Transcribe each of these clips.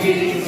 Puji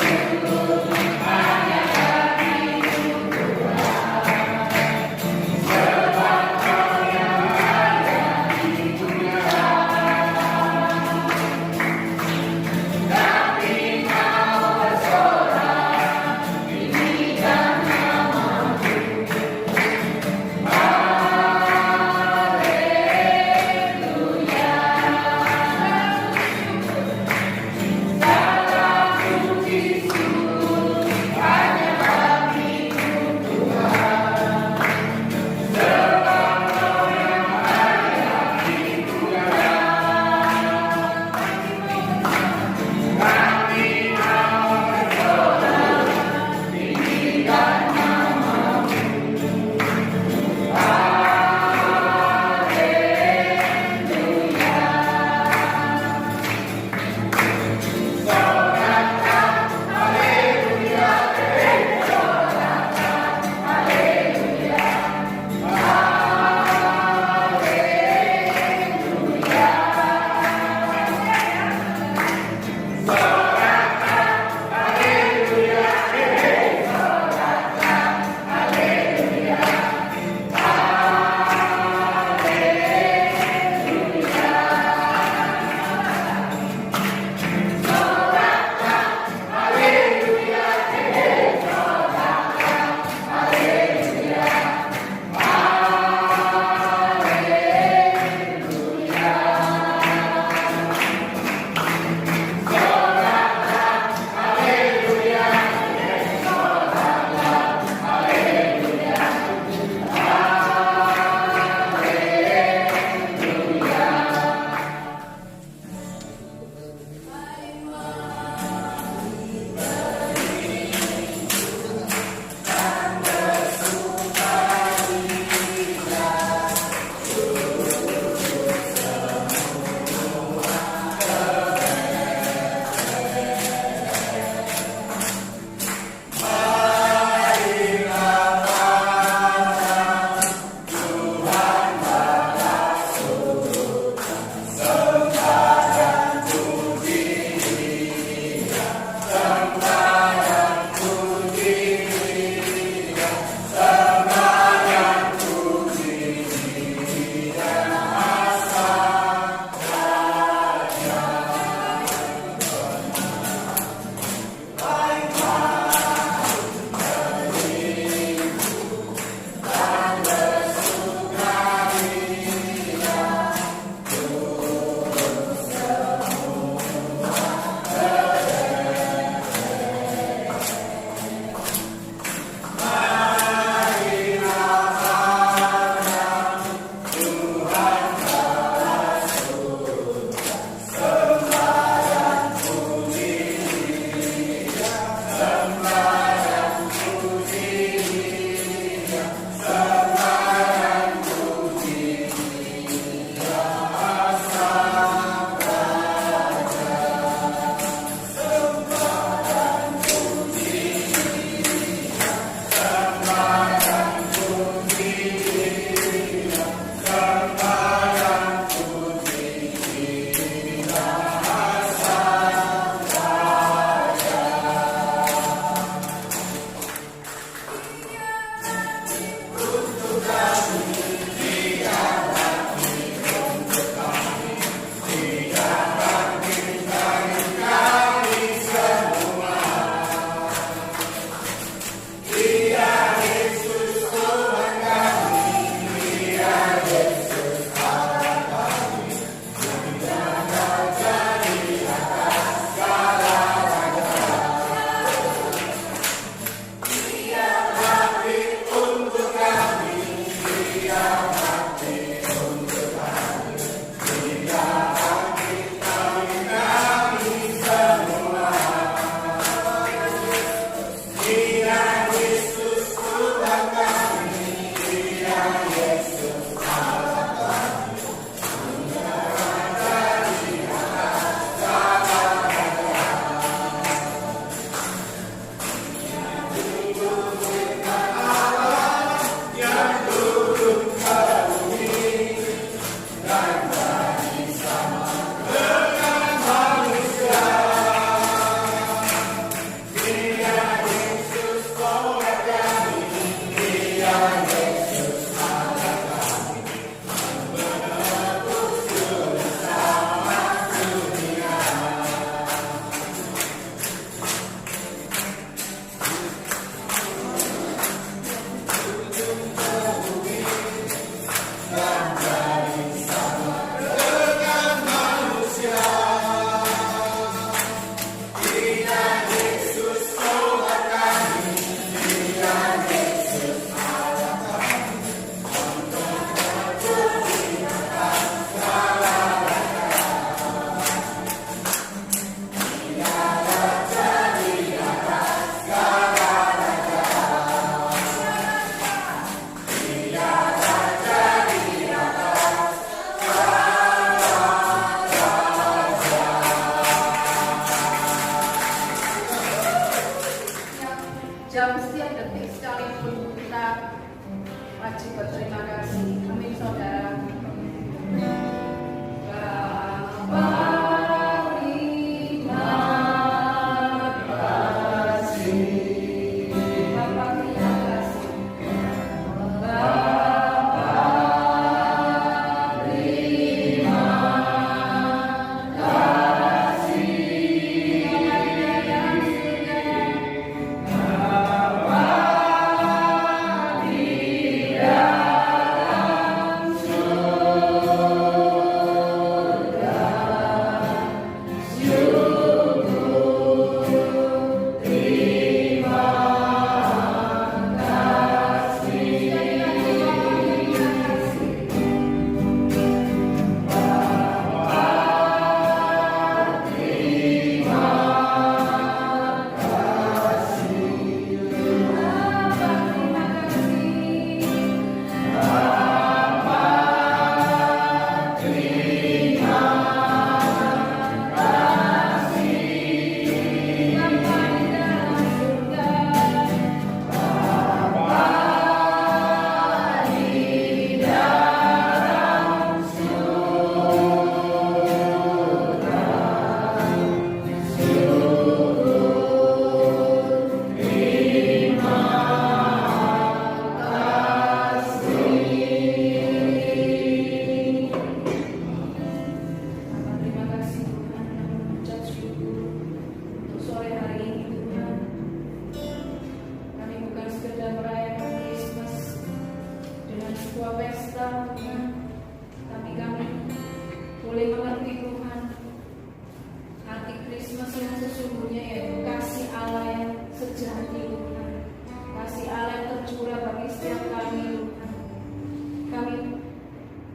berterima kasih. Amin, saudara.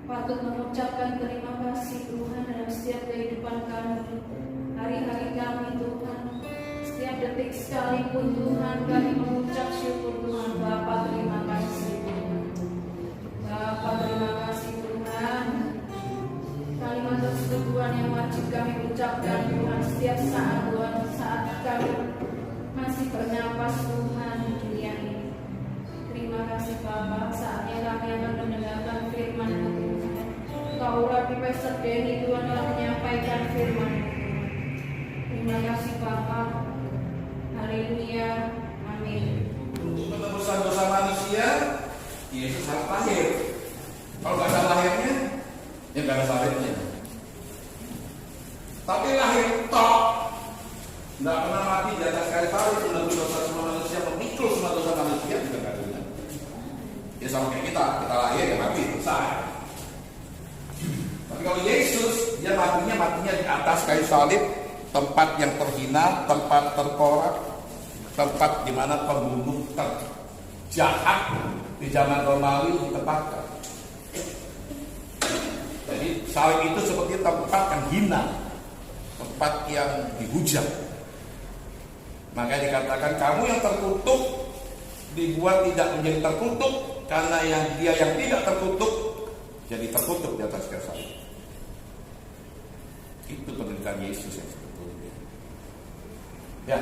Patut mengucapkan terima kasih Tuhan dalam setiap kehidupan kami, hari-hari kami Tuhan, setiap detik sekalipun Tuhan kami mengucap syukur Tuhan. Bapa terima kasih Tuhan, Bapa terima kasih Tuhan. Kalimat tersebut Tuhan yang wajib kami ucapkan Tuhan setiap saat Tuhan, saat kami masih bernapas Tuhan di dunia ini. Terima kasih Bapa, saatnya kami akan mendengarkan firman-Mu Tuhan. Kau Rabi Pesedeni Tuhan telah menyampaikan firman-Mu. Terima kasih Bapa. Haleluya. Amin. Untuk penebusan dosa manusia, Yesus harus lahir. Kalau nggak ada lahirnya, ya nggak ada salibnya. Tapi lahir tok, nggak pernah mati di atas kayu salib, menebus dosa semua manusia, memikul semua dosa manusia, juga nggak ada. Ya sama kayak kita lahir ya mati, selesai. Tapi kalau Yesus, dia matinya di atas kayu salib, tempat yang terhina, tempat terkorak, tempat di mana pembunuh terjahat di zaman Romawi ditempatkan. Jadi salib itu seperti tempat yang hina, tempat yang dihujat. Makanya dikatakan kamu yang terkutuk dibuat tidak menjadi terkutuk, karena dia yang tidak terkutuk jadi terkutuk di atas kayu salib. Itu penderitaan Yesus yang sebetulnya. Ya,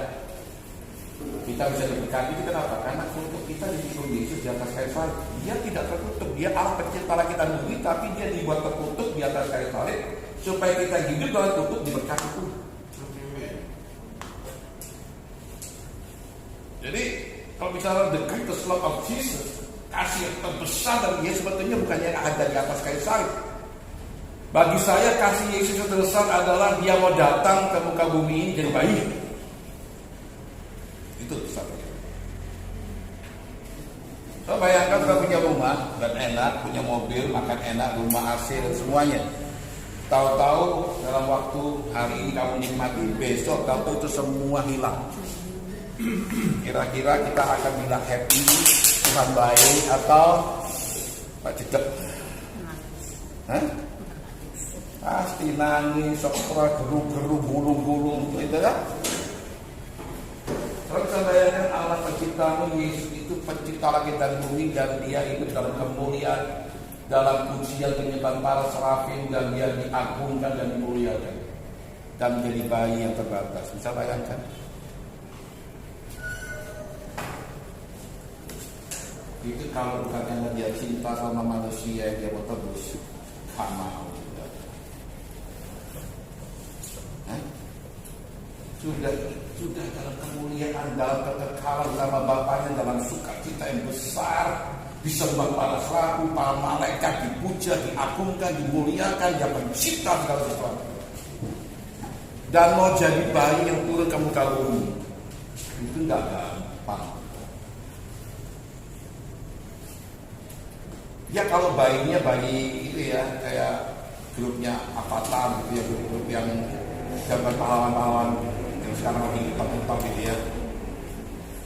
kita bisa diberkati itu kenapa? Karena untuk kita dipikul Yesus di atas kayu salib. Dia tidak terkutuk. Dia Allah pencipta kita dulu, tapi dia dibuat terkutuk di atas kayu salib supaya kita hidup dalam kutuk diberkati Tuhan. Jadi kalau bicara the greatest love of Jesus, kasih yang terbesar dari Yesus sebetulnya bukannya ada di atas kayu salib. Bagi saya kasih Yesus yang terbesar adalah dia mau datang ke muka bumi ini jadi bayi. Itu besar. So bayangkan kita punya rumah dan enak, punya mobil, makan enak, rumah AC dan semuanya. Tahu-tahu dalam waktu hari ini kamu nikmati, besok kamu itu semua hilang. Kira-kira kita akan bilang happy, Tuhan baik, atau Pak Cedek? Pasti nangis, sokra, geru-geru, gulung-gulung, itu kan? Kalau kita bayangkan Allah penciptamu, Yesus itu pencipta langit dan bumi, dan dia hidup dalam kemuliaan, dalam pujian penyembah para serafim, dan dia diagungkan dan dimuliakan, dan menjadi bayi yang terbatas. Bisa bayangkan? Itu kalau bukan karena dia cinta sama manusia yang dia mau tebus, gak mau. Sudah dalam kemuliaan, dalam kekekalan sama Bapaknya, dalam sukacita yang besar, disembah para serabu, para malaikat, dipuja, diagungkan, dimuliakan, dia pencipta segala sesuatu. Dan mau jadi bayi yang turun ke muka bumi, itu enggak gampang. Ya kalau bayinya bayi itu ya kayak grupnya Avatar gitu ya, grup yang gambar pahlawan-pahlawan yang sekarang lagi hitam-hitam gitu ya.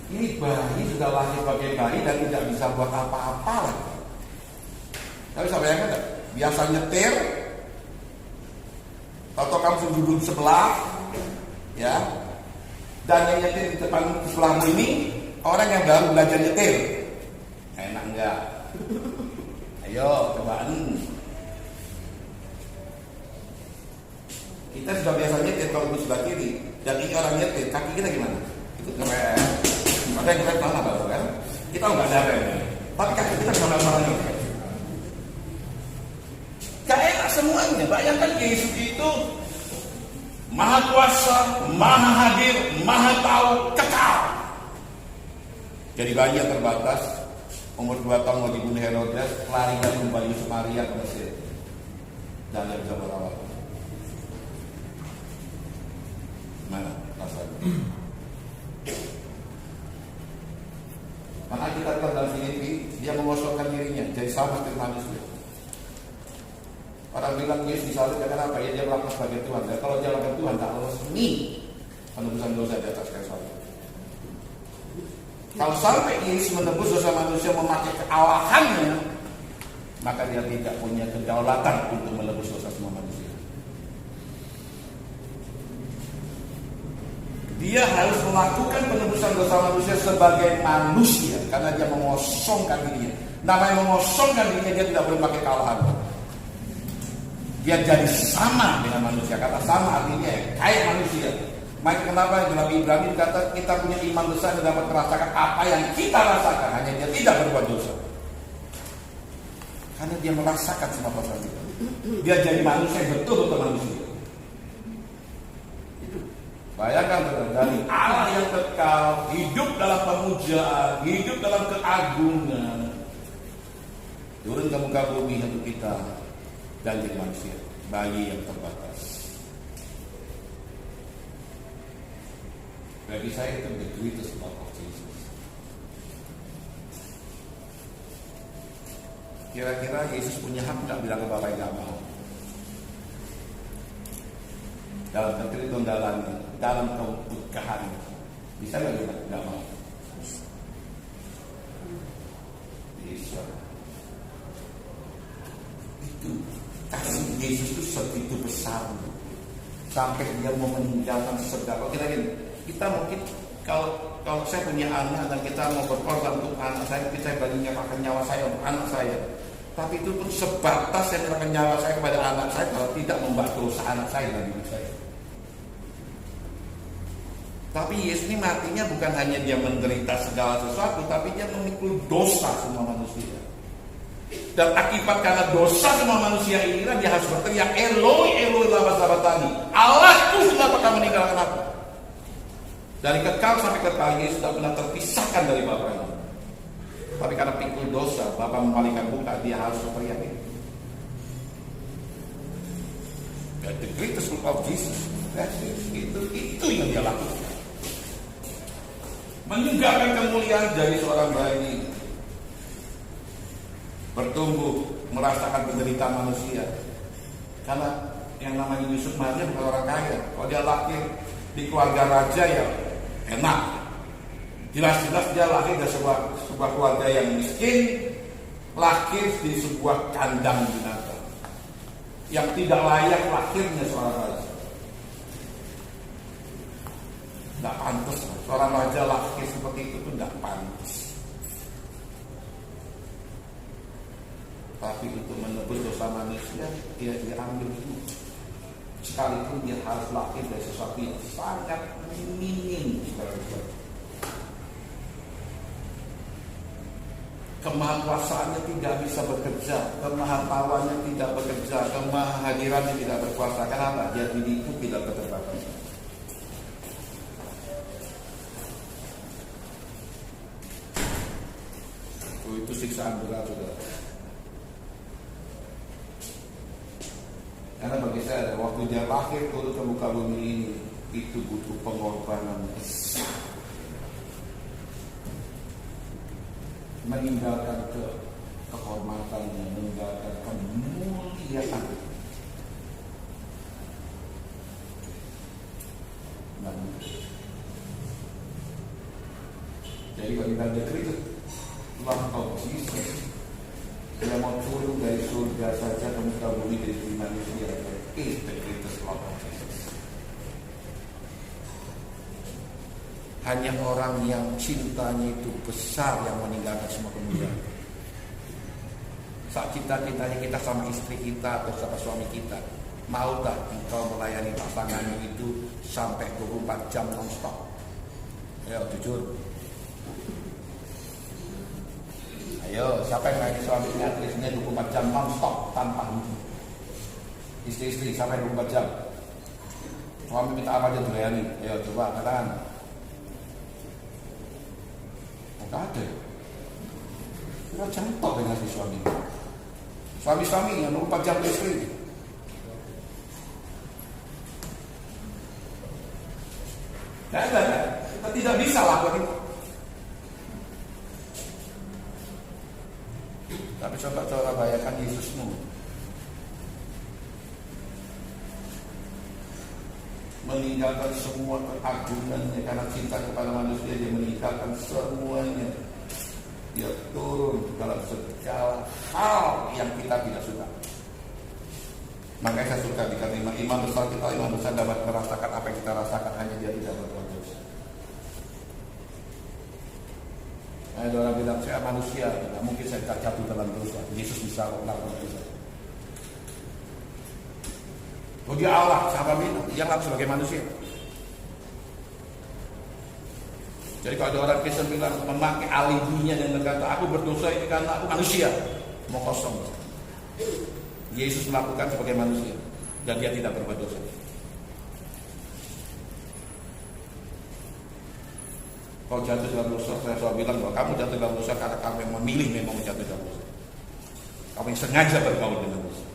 Ini bayi sudah lahir sebagai bayi dan tidak bisa buat apa-apa lagi. Tapi bisa bayangkan enggak? Biasa nyetir, atau kamu duduk sebelah, ya, dan yang nyetir di depan sebelahmu ini orang yang baru belajar nyetir, enak enggak? Ayo cobaan. Kita sudah biasa nyetir kalau di sebelah kiri, dan ini orang nyetir, kaki kita gimana? Ikut ngerem. Ada yang ngerem tanah baru kan? Kita nggak ada rem, tapi kaki kita kemana-mana nih. Gak enak semuanya. Bayangkan Yesus itu Maha Kuasa, Maha Hadir, Maha Tahu, kekal. Jadi bayi yang terbatas, umur 2 tahun mau dibunuh Herodes, lari dari bayi Yusuf Maria ke Mesir, dan dia bisa berawal. Mana rasanya? Karena kita lihat dalam Filipi, dia mengosongkan dirinya jadi sama seperti manusia. Orang bilang Yesus disalib karena apa? Ya dia melakukan sebagai Tuhan. Dan kalau dia melakukan Tuhan, tak resmi penebusan dosa di atas kayu salib. Kalau sampai Yesus menebus dosa manusia memakai kealahannya, maka dia tidak punya kedaulatan untuk menebus dosa semua manusia. Dia harus melakukan penebusan dosa manusia sebagai manusia karena dia mengosongkan dirinya. Namanya mengosongkan dirinya, dia tidak boleh pakai kealahan. Dia jadi sama dengan manusia. Kata sama artinya kayak manusia. Maka kenapa dalam Ibrani kata kita punya iman besar yang dapat merasakan apa yang kita rasakan, hanya dia tidak berbuat dosa. Karena dia merasakan semua perasaan kita. Dia jadi manusia, betul-betul manusia. Bayangkan dari Allah yang kekal, hidup dalam pemujaan, hidup dalam keagungan, turun ke muka bumi untuk kita dan jadi manusia, bayi yang terbatas. Bagi saya itu the greatest love of Jesus. Kira-kira Yesus punya hak tidak bilang ke Bapak yang gak mau? Dalam ketertunggalan, dalam kebukahan, bisa nggak kita nggak mau? Bisa. Itu kasih Yesus itu segitu besar, sampai dia mau meninggalkan segala. Kita mungkin kalau saya punya anak dan kita mau berkorban untuk anak saya, mungkin saya berani menyerahkan nyawa saya untuk anak saya. Tapi itu pun sebatas saya menyerahkan nyawa saya kepada anak saya kalau tidak membuat dosa anak saya dan ibu saya. Tapi Yesus ini matinya bukan hanya dia menderita segala sesuatu, tapi dia memikul dosa semua manusia. Dan akibat karena dosa semua manusia inilah dia harus berteriak, Eloi, Eloi lama sabachthani. Allahku, kenapa kamu meninggalkan aku? Dari kekal sampai kekal Yesus tidak pernah terpisahkan dari Bapaknya. Tapi karena pikul dosa, Bapa memalingkan muka, dia harus berteriak ini. The greatest love of Jesus, itu yang dia lakukan. Meninggalkan kemuliaan dari seorang bayi, bertumbuh, merasakan penderitaan manusia. Karena yang namanya Yusuf Maria bukan orang kaya. Kalau dia lahir di keluarga raja ya enak. Jelas-jelas dia lahir dari sebuah keluarga yang miskin, lahir di sebuah kandang binatang yang tidak layak lahirnya seorang raja. Tidak pantas. Seorang raja lahir seperti itu pun tidak pantas. Tapi itu menebus dosa manusia, dia diambil semua. Sekalipun dia harus lahir dari sesuatu yang sangat minim. Kemahakuasaannya tidak bisa bekerja, kemahatauannya tidak bekerja, kemahadirannya tidak berkuasa. Kenapa? Dia diri itu tidak keterbatasan. Itu siksaan berat, saudara. Karena bagi saya, waktu dia lahir turun ke muka bumi ini, itu butuh pengorbanan besar. Meninggalkan kehormatannya, meninggalkan kemuliaan. Jadi kalau kita dekrit love of Jesus, dia mau turun dari surga saja ke muka bumi dari manusia. Is the greatest love of Jesus. Hanya orang yang cintanya itu besar yang meninggalkan semua kemuliaan. Saat cita-citanya kita sama istri kita atau sama suami kita, mau tak engkau melayani pasanganmu itu sampai 24 jam non-stop? Ayo jujur. Ayo, siapa yang melayani suaminya istrinya 24 jam non-stop tanpa henti? Istri-istri sampai 24 jam. Suami minta apa aja dilayani? Ayo coba katakan. Gak ada. Kita contoh dengan si suami. Suami-suami yang 24 jam istri. Gak ada. Kita tidak bisa lakukan itu. Tapi coba bayangkan Yesusmu meninggalkan semua keagungannya karena cinta kepada manusia. Dia meninggalkan semuanya. Dia turun dalam segala hal yang kita tidak suka. Makanya saya suka dikatakan imam besar kita, imam besar dapat merasakan apa yang kita rasakan, hanya dia tidak berbuat dosa. Ada orang bilang saya manusia, tidak mungkin saya tak jatuh dalam dosa. Yesus bisa melakukan dosa. Oh dia Allah, siapa bilang? Dia langsung sebagai manusia. Jadi kalau ada orang Kristen bilang memakai alibinya dan berkata aku berdosa ini karena aku manusia, mau kosong. Yesus melakukan sebagai manusia dan dia tidak berbuat dosa. Kalau jatuh dalam dosa, saya selalu bilang bahwa kamu jatuh dalam dosa karena kamu yang memilih memang jatuh dalam dosa. Kamu yang sengaja bergaul dengan dosa.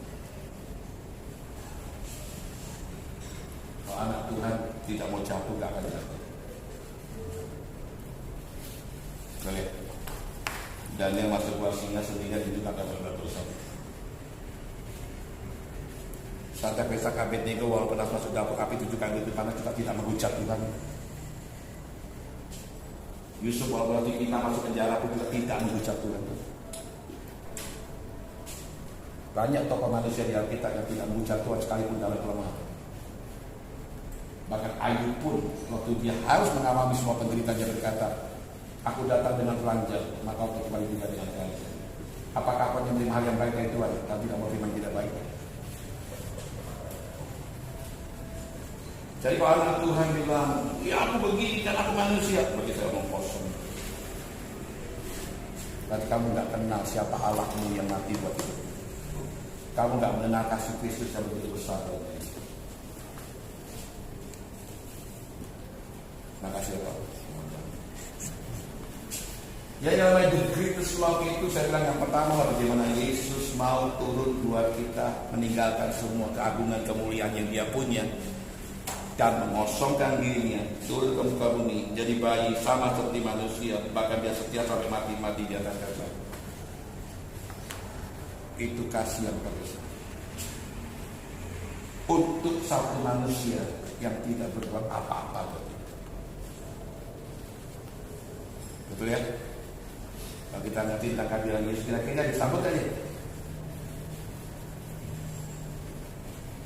Anak Tuhan tidak mau jatuh, gak akan jatuh. Boleh. Dan yang masuk buah singa sendirian itu akan berdosa. Saat pesta Abednego walaupun harus masuk dapur api 7 kali lebih panas, kita tidak menghujat Tuhan. Yusuf walaupun kita masuk penjara pun kita tidak menghujat Tuhan. Banyak tokoh manusia di Alkitab yang tidak menghujat Tuhan sekalipun dalam kelemahan. Bahkan Ayub pun waktu dia harus mengalami semua penderitaan, dia berkata, aku datang dengan telanjang, maka aku kembali juga dengan telanjang. Apakah kau menerima hal yang baik dari Tuhan, tapi tidak mau terima yang tidak baik? Jadi kalau anak Tuhan bilang, ya aku begini kan aku manusia, bagi saya omong kosong. Berarti kamu tidak kenal siapa Allahmu yang mati buat itu. Kamu tidak mengenal kasih Kristus yang begitu besar. Terima kasih Pak. Ya yang namanya the greatest love itu saya bilang yang pertama bagaimana Yesus mau turun buat kita, meninggalkan semua keagungan kemuliaan yang dia punya dan mengosongkan dirinya, turun ke muka bumi, jadi bayi sama seperti manusia, bahkan dia setia sampai mati di atas kayu salib. Itu kasih yang terbesar untuk satu manusia yang tidak berbuat apa-apa. Betul ya? Kalau kita ngerti tentang kehadiran Yesus, kira-kira disambut aja.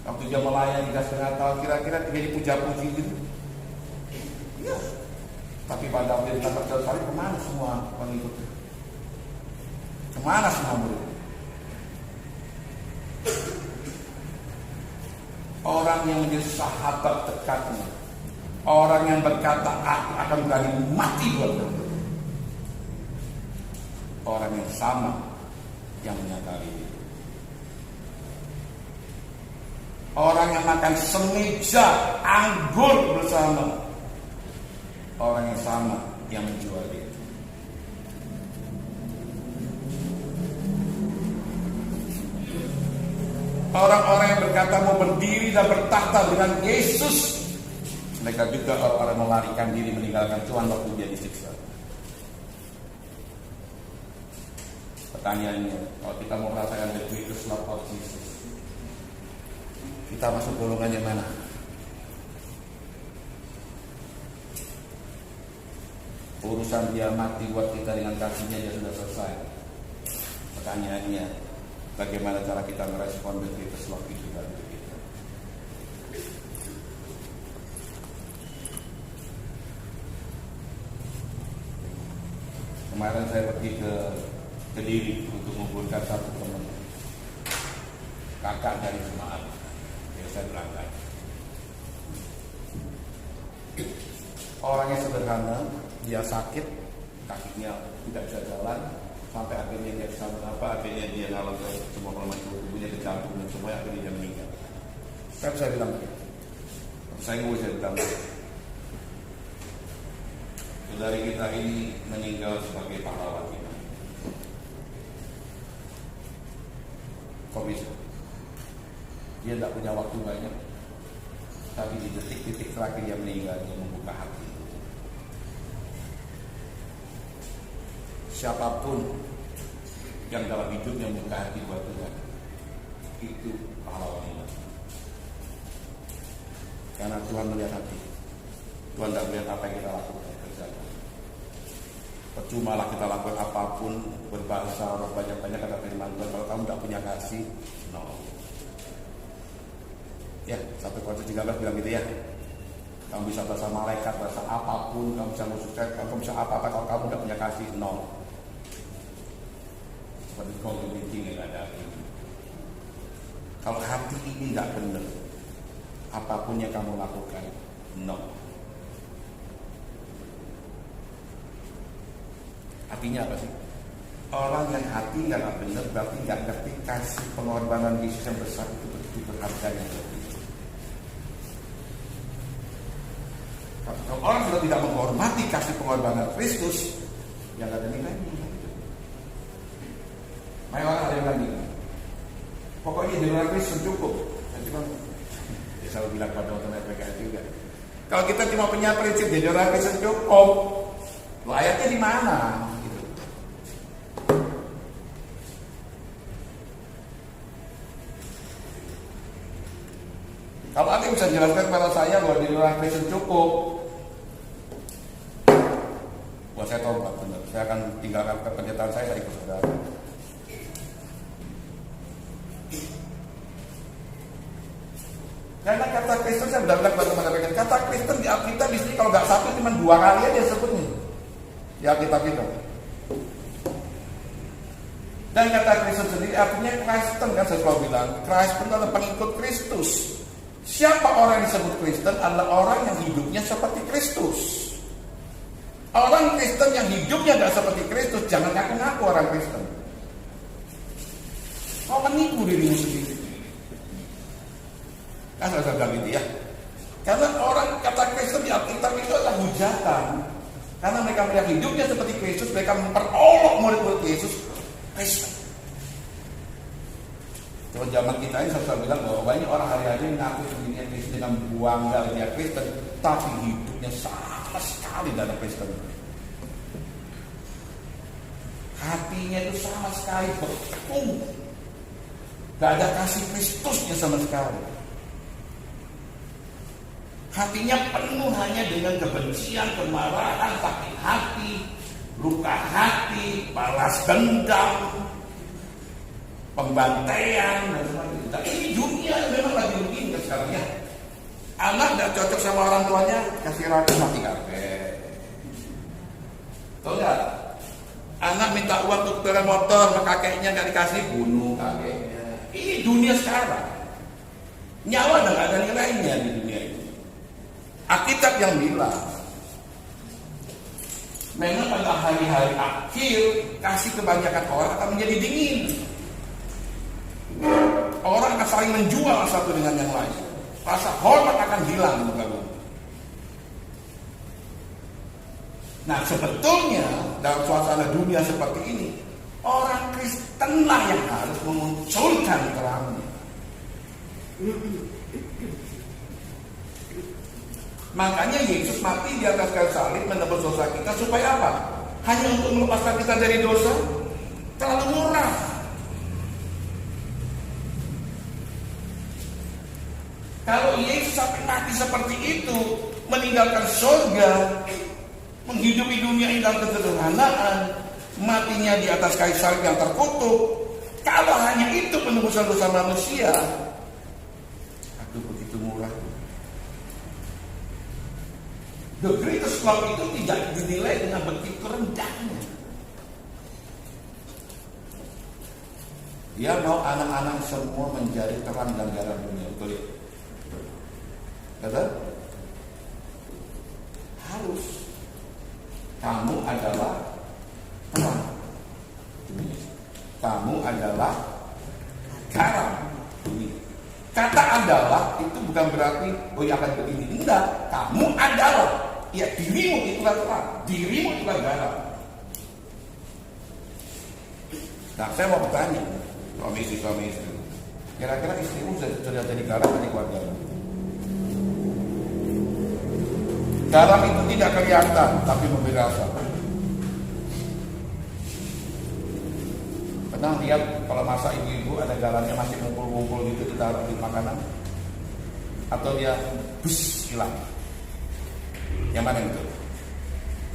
Waktu dia melayani 3,5 tahun, kira-kira jadi puja-puji gitu. Iya. Tapi pada waktu ditangkap salib, kemana semua pengikutnya? Kemana semua murid? Orang yang menjadi sahabat dekatnya, orang yang berkata aku akan berani mati buat kamu. orang yang sama yang menyadari itu. Orang yang makan semeja anggur bersama, orang yang sama yang menjual itu. Orang-orang yang berkata mau berdiri dan bertahta dengan Yesus, mereka juga orang-orang melarikan diri meninggalkan Tuhan waktu dia disiksa. Pertanyaannya, kalau kita mau merasakan the greatest love of Jesus, kita masuk golongan yang mana? Urusan dia mati buat kita dengan kasihnya dia sudah selesai. Pertanyaannya, bagaimana cara kita merespon the greatest love itu dalam hidup kita? Kemarin saya pergi ke Kediri untuk mengumpulkan satu teman kakak dari jemaat yang saya berangkat. Orangnya sederhana, dia sakit, kakinya tidak bisa jalan, sampai akhirnya dia bisa akhirnya dia ngalami semua kelemahan tubuhnya, ke jantung dan semuanya, akhirnya dia meninggal. Kan saya bilang, saya bilang, saudari kita ini meninggal sebagai pahlawan kita. Kok bisa? Dia tidak punya waktu banyak, tapi di detik-detik terakhir dia meninggal, dia membuka hati. Siapapun yang dalam hidupnya membuka hati buat Tuhan, itu pahlawan iman. Karena Tuhan melihat hati. Tuhan tidak melihat apa yang kita lakukan, kerjakan. Percuma lah kita lakukan apapun, berbahasa orang banyak-banyak kata firman Tuhan, kalau kamu tidak punya kasih, no. Ya, 1 Korintus 13 bilang gitu ya. Kamu bisa bahasa malaikat, bahasa apapun, kamu bisa sukses, kamu bisa apa-apa, kalau kamu tidak punya kasih, no. Seperti kau meeting yang ada ini. Kalau hati ini tidak benar, apapun yang kamu lakukan, no. Artinya apa sih? Orang yang hati nggak benar berarti nggak ngerti kasih pengorbanan Yesus yang besar itu begitu berharganya. Kalau orang sudah tidak menghormati kasih pengorbanan Kristus, yang nggak ada nilainya. Banyak orang ada yang bilang, pokoknya dengan Kristus cukup. Nanti kan, ya selalu bilang pada teman-teman PKS juga. Kalau kita cuma punya prinsip dengan Kristus cukup, lo ayatnya di mana? Gitu. Kalau ada yang bisa jelaskan kepada saya bahwa dengan Kristus cukup, buat saya tahu benar. Saya akan tinggalkan penderitaan saya ikut saudara. Karena kata Kristen saya sudah bilang kepada teman-teman, kata Kristen di Alkitab di sini kalau nggak satu cuma 2 kali aja sebutnya di Alkitab itu. Dan kata Kristen sendiri artinya Kristen kan saya selalu bilang, Kristen adalah pengikut Kristus. Siapa orang yang disebut Kristen adalah orang yang hidupnya seperti Kristus. Orang Kristen yang hidupnya tidak seperti Kristus jangan ngaku-ngaku orang Kristen. Kau menipu dirimu sendiri. Kan saya bilang gitu ya. Karena orang kata Kristen di Alkitab itu adalah hujatan. Karena mereka melihat hidupnya seperti Kristus, mereka memperolok murid-murid Yesus Kristen. Kalau zaman kita ini saya bilang bahwa banyak orang hari-hari mengaku dirinya Kristen dengan bangga dia Kristen, tapi hidupnya sama sekali tidak ada Kristen. Hatinya itu sama sekali beku, gak ada kasih Kristusnya sama sekali. Hatinya penuh hanya dengan kebencian, kemarahan, sakit hati, luka hati, balas dendam, pembantaian dan sebagainya. Ini dunia memang lagi begini sekarang ya. Anak tidak cocok sama orang tuanya, kasih racun mati karpet. Tahu nggak? Anak minta uang untuk tukeran motor, sama kakeknya nggak dikasih, bunuh kakeknya. Ini dunia sekarang. Nyawa nggak ada nilainya di dunia ini. Alkitab yang bilang Memang pada hari-hari akhir kasih kebanyakan orang akan menjadi dingin. Orang akan saling menjual satu dengan yang lain. Rasa hormat akan hilang di muka bumi. Nah, sebetulnya dalam suasana dunia seperti ini, orang Kristenlah yang harus memunculkan terangnya. Makanya Yesus mati di atas kayu salib menebus dosa kita supaya apa? Hanya untuk melepaskan kita dari dosa? Terlalu murah. Kalau Yesus sampai mati seperti itu, meninggalkan surga, menghidupi dunia ini dalam kesederhanaan, matinya di atas kayu salib yang terkutuk, kalau hanya itu penebusan dosa manusia, aduh begitu murah. The greatest love itu tidak dinilai dengan begitu rendahnya. Dia mau anak-anak semua menjadi terang dan garam dunia. Betul ya? Betul? Harus. Kamu adalah terang dunia. Kamu adalah garam dunia. Kata adalah itu bukan berarti oh ya akan begini. Enggak, kamu adalah. Ya dirimu itulah terang, dirimu itulah garam. Nah, saya mau bertanya, suami istri, kira-kira istrimu sudah jadi garam di keluarga? Garam itu tidak kelihatan, tapi memberi rasa. Pernah lihat kalau masak ibu-ibu ada garamnya masih ngumpul-ngumpul gitu ditaruh di makanan? Atau dia bus hilang? Yang mana itu?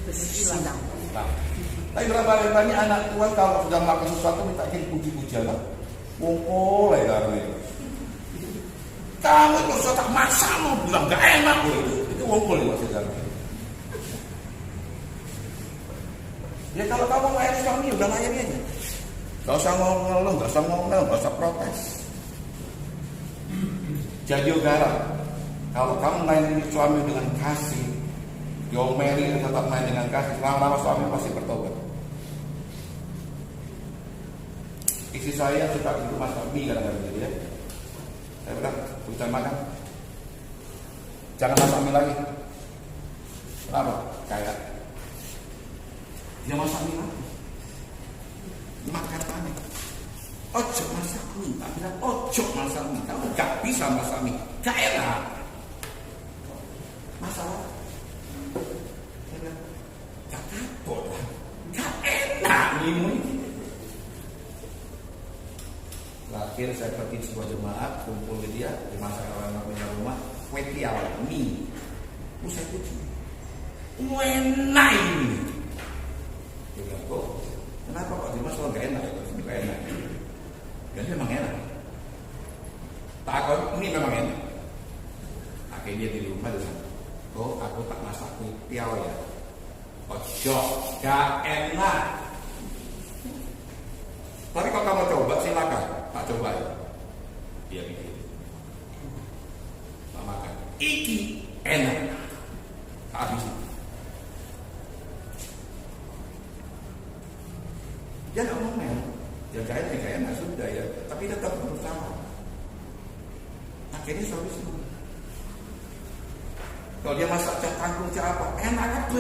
Hilang. Nah, tapi berapa banyak anak tua kalau sudah melakukan sesuatu minta puji-pujian, ngumpul lagi garam itu. Kamu itu sudah tak masak lu bilang gak enak loh itu ngumpul ya masih garam. Ya kalau kamu layani suami udah layani aja. Gak usah ngomong, gak usah ngomel, gak usah protes. Jadi garam. Kalau kamu melayani suami dengan kasih, diomeli tetap main dengan kasih, lama-lama suami pasti bertobat. Istri saya suka itu masak mie kadang-kadang gitu ya. Saya bilang, bisa makan. Jangan masak mie lagi. Kenapa? Kayak dia masak mie lagi. Makan panik. Ojo masak mie. Tak bilang ojo masak mie. Kamu gak bisa masak mie. Gak enak. Masalah. Saya bilang, gak kapok lah. Gak enak mie. Terakhir saya pergi sebuah jemaat, kumpul ke dia, dimasak orang punya rumah, kue tiaw, mie. Saya puji. Enak ini. Dia bilang, kok kenapa Pak Dimas kalau gak enak? Gak enak. Dan memang enak. Takut ini memang enak. Akhirnya di rumah dia bilang, oh aku tak masak kue tiaw ya. Ojo, gak enak. Tapi kalau kamu coba silakan. Tak coba ya. Dia bikin. Tak makan. Iki enak. Habis. Dia gak ngomel. Ya gak enak sudah ya. Tapi tetap berusaha. Akhirnya suami semua. Kalau dia masak kangkung apa, enak apa?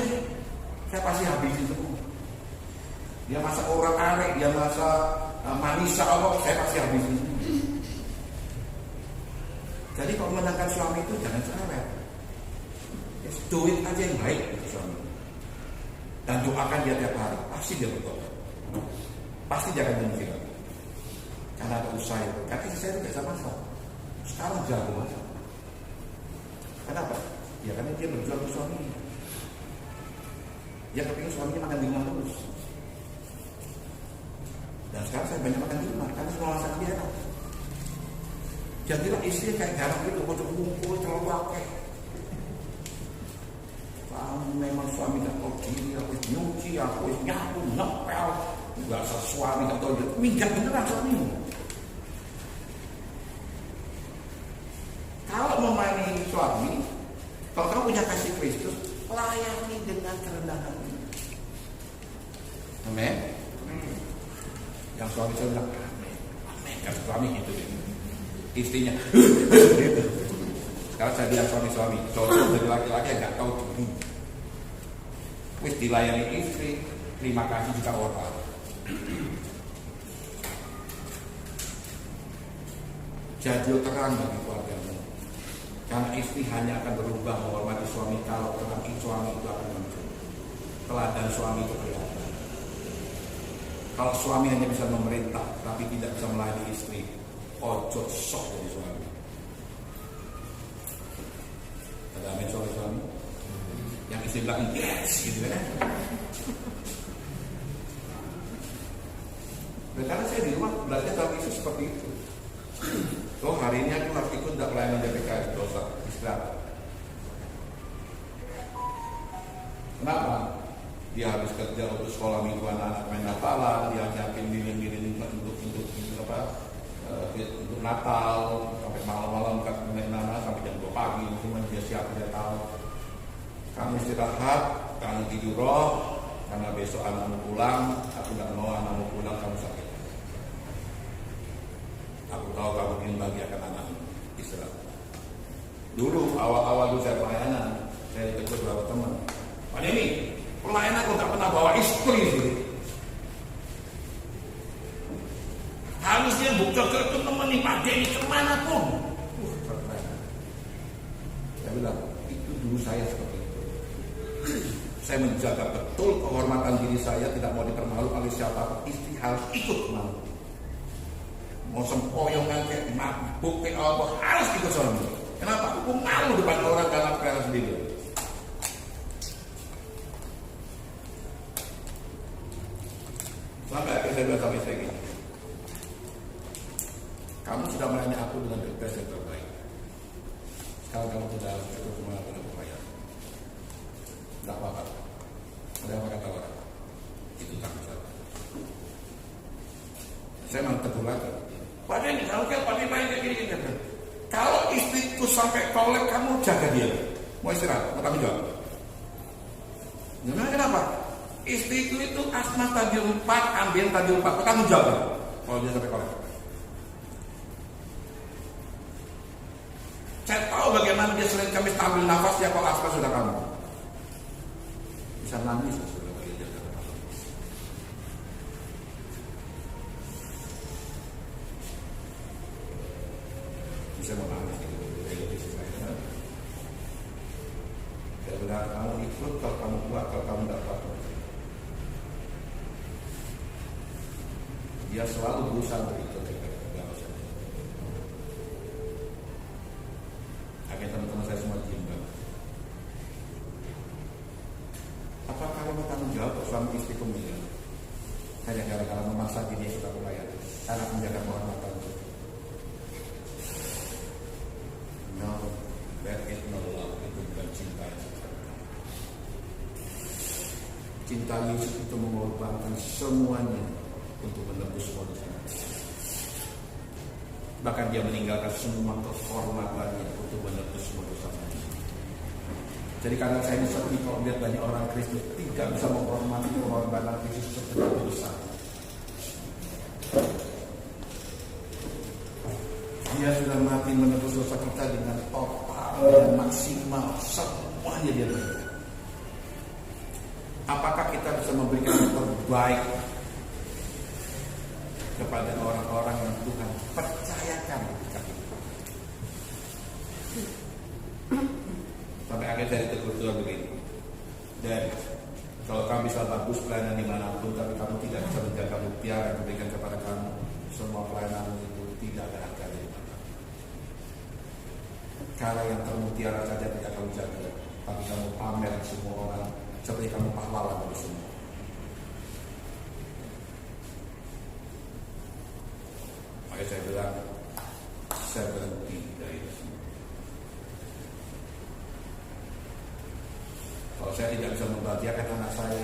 Saya pasti habisin semua. Dia masak orang arek, dia masak manisa apa, saya pasti habisin. Jadi kalau menangkan suami itu jangan cerewet. Just do it aja yang baik untuk suami. Dan doakan dia tiap hari, pasti dia bertobat. Pasti dia akan benci lagi. Karena ada usaha itu. Karena saya itu biasa masak. Sekarang jago masak. Kenapa? Ya karena dia berjuang untuk suaminya. Dia kepingin suaminya makan di rumah terus. Dan sekarang saya banyak makan di rumah karena semua masakan dia enak. Jadilah istri kayak garam itu, kocok kumpul terlalu pakai. Kamu memang suami gak tahu diri, aku nyuci, aku nyapu, ngepel, gak asal suami gak tahu dia, minggat beneran suamimu. Kalau melayani suami, kalau kamu punya kasih Kristus, layani dengan kerendahan. Amin. Yang suami saya bilang amin, amin. Kan suami gitu deh. Istrinya gitu. Sekarang saya bilang suami-suami, cocok dari laki-laki yang nggak tahu diri. Wis dilayani istri, terima kasih juga orang. Jadilah terang bagi keluargamu. Karena istri hanya akan berubah menghormati suami kalau terang suami itu akan muncul. Teladan suami itu kelihatan. Kalau suami hanya bisa memerintah tapi tidak bisa melayani istri, ojo sok jadi suami. Ada amin suami-suami? Yang istri bilang yes gitu kan? Karena saya di rumah belajar dalam isu seperti itu. So hari ini aku harus ikut tidak pelayanan DPKS dosa istirahat. Kenapa? Dia habis kerja untuk sekolah minggu anak-anak main Natalan, dia nyiapin diri untuk Natal sampai malam-malam main Natal sampai jam 2 pagi, semua dia siap dia tahu. Kamu istirahat, kamu tidur roh, karena besok anakmu pulang, aku tidak mau anakmu pulang kamu sakit. Aku tahu kamu ingin bahagiakan anakmu, istirahat. Dulu awal-awal dulu saya pelayanan, saya ditegur beberapa teman. Pak Demi, pelayanan aku tak pernah bawa istri sih. Harusnya buka ke teman-teman Pak Demi kemanapun. Saya bilang, itu dulu saya seperti itu. Saya menjaga betul kehormatan diri saya, tidak mau dipermalu oleh siapapun. Istri harus ikut mau. Mau sempoyongan kayak mabuk kayak apa harus ikut suami. Kenapa? Aku malu depan orang dalam perkara sendiri. Sampai akhirnya saya bilang sama istri gini, kamu sudah melayani aku dengan bebas yang terbaik. Sekarang kamu sudah harus ikut kemana pun aku bayar. Tidak apa-apa. Ada apa kata orang? Itu tanggung jawab. Saya mau tegur lagi. Pak Deni, kalau Pak Deni main kayak gini. Kalau istriku sampai kolek, kamu jaga dia. Mau istirahat, mau tanggung jawab. Kenapa? Istriku itu asma stadium 4, ambien stadium 4. Tanggung jawab kalau dia sampai kolek. Saya tahu bagaimana dia sering kami ambil nafas ya kalau asma sudah kamu. Bisa nangis sudah bagi dia. Bisa menangis gitu. Saya benar kamu ikut kalau kamu kuat, kalau kamu tidak kuat. Dia selalu berusaha untuk itu. Akhirnya teman-teman saya semua diam. Apa kalau mau tanggung jawab suami istri kemudian? Hanya gara-gara memaksa diri sudah pelayan, anak menjaga kehormatan. No, that is no love. Itu bukan cinta. Cinta Yesus itu mengorbankan semuanya untuk menebus semua dosa. Bahkan dia meninggalkan semua kehormatannya untuk menebus semua dosa. Jadi karena saya bisa kalau lihat banyak orang Kristus tidak bisa menghormati pengorbanan Kristus seperti besar. Dia sudah mati menebus dosa kita dengan total dan maksimal, semuanya dia berikan. Apakah kita bisa memberikan yang terbaik kepada orang-orang yang Tuhan percayakan kepada kita? Sampai akhirnya saya ditegur Tuhan begini. Dan kalau kamu bisa bagus pelayanan dimanapun, tapi kamu tidak bisa menjaga mutiara yang diberikan kepada kamu, semua pelayanan itu tidak ada harganya di mata. Karena yang termutiara saja tidak kamu jaga, tapi kamu pamer semua orang seperti kamu pahlawan bagi semua. Makanya saya bilang, saya berhenti dari itu. Kalau saya tidak bisa membahagiakan anak saya,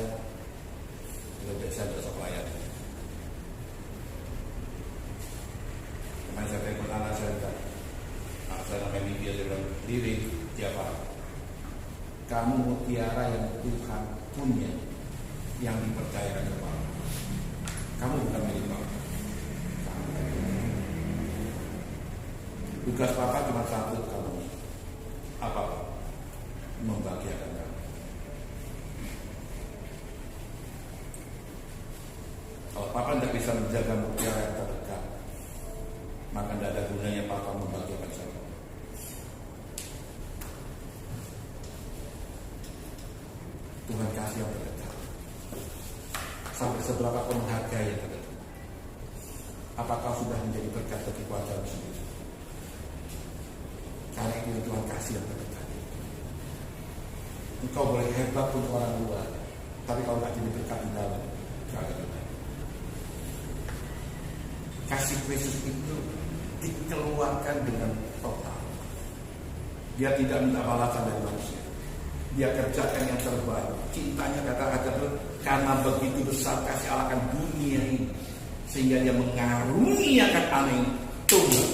lebih baik saya bisa pelayan. Kemarin saya telepon anak saya, anak saya namanya Lydia, dia bilang, Diri, siapa? Kamu mutiara yang Tuhan punya, yang dipercayakan kepada. Kamu bukan milik Papa. Tugas Papa cuma satu, kamu apa? Membahagiakan kamu. Kalau Papa tidak bisa menjaga mutiara yang terdekat, maka tidak ada gunanya Papa membahagiakan saya. Tuhan kasih yang terdekat. Sampai seberapa kau menghargai yang terdekat? Apakah sudah menjadi berkat bagi keluargamu sendiri? Karena itu Tuhan kasih yang terdekat. Engkau boleh hebat untuk orang luar, tapi kalau tidak jadi berkat di dalam, tidak ada gunanya. Kasih Kristus itu dikeluarkan dengan total. Dia tidak minta balasan dari manusia. Dia kerjakan yang terbaik. Cintanya kata-kata itu karena begitu besar kasih Allah akan dunia ini, sehingga dia mengaruniakan anak ini tunggal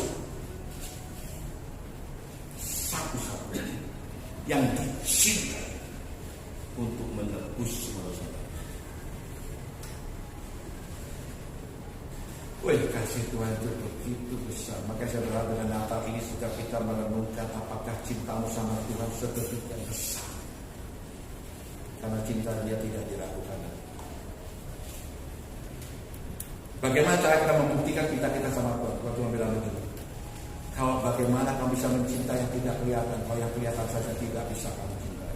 satu-satunya yang dicintai untuk menebus semua dosa. Wih, kasih Tuhan itu begitu besar. Maka saya berharap dengan Natal ini sudah kita merenungkan apakah cintamu sama Tuhan sedemikian besar. Karena cinta dia tidak diragukan. Bagaimana cara kita membuktikan kita sama Tuhan? Kalau Tuhan bilang begini, kalau bagaimana kamu bisa mencintai yang tidak kelihatan, kalau yang kelihatan saja tidak bisa kamu cintai.